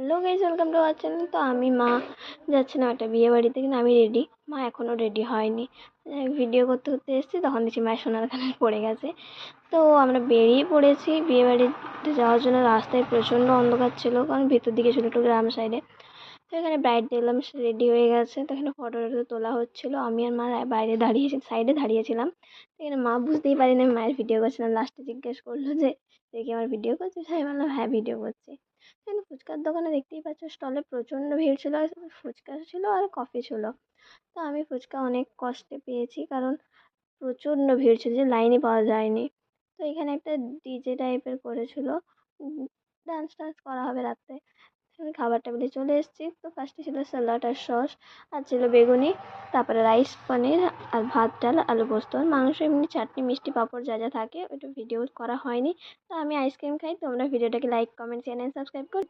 Hello guys, welcome to our channel. তো আমি মা যাচ্ছিলাম একটা বিয়ে বাড়িতে, কিন্তু আমি রেডি, মা এখনও রেডি হয়নি। ভিডিও করতে করতে এসেছি, তখন দেখছি মায়ের সোনার কানে পড়ে গেছে। তো আমরা বেরিয়ে পড়েছি বিয়ে বাড়িতে যাওয়ার জন্য। রাস্তায় প্রচণ্ড অন্ধকার ছিল, কারণ ভিতর দিকে ছিল একটু গ্রাম সাইডে। তো এখানে ব্রাইড দেখলাম রেডি হয়ে গেছে, তো এখানে ফটো টটো তোলা হচ্ছিলো। আমি আর মা বাইরে দাঁড়িয়েছি, সাইডে দাঁড়িয়েছিলাম। তো এখানে মা বুঝতেই পারিনি আমি মায়ের ভিডিও করছিলাম। লাস্টে জিজ্ঞেস করলো যে তুই কি আমার ভিডিও করছিস? আমি বললাম হ্যাঁ, ভিডিও করছি। এখানে ফুচকার দোকানে দেখতেই পাচ্ছ, স্টলে প্রচণ্ড ভিড় ছিল, আর ফুচকা ছিল আর কফি ছিল। তো আমি ফুচকা অনেক কষ্টে পেয়েছি, কারণ প্রচণ্ড ভিড় ছিল, যে লাইনে পাওয়া যায়নি। তো এখানে একটা ডিজে টাইপের করেছিল, ডান্স টান্স করা হবে রাত্রে। আমি খাবার টেবিলে চলে এসেছি। তো ফার্স্টে ছিল স্যালাড আর সস, আর ছিল বেগুনি, তারপরে রাইস, পনির, আর ভাত, ডাল, আলু পোস্ত, আর মাংস, এমনি চাটনি, মিষ্টি, পাঁপড় যা যা থাকে। ওইটা ভিডিও করা হয়নি। তো আমি আইসক্রিম খাই। তোমরা ভিডিওটাকে লাইক, কমেন্ট, চ্যানেল সাবস্ক্রাইব করো।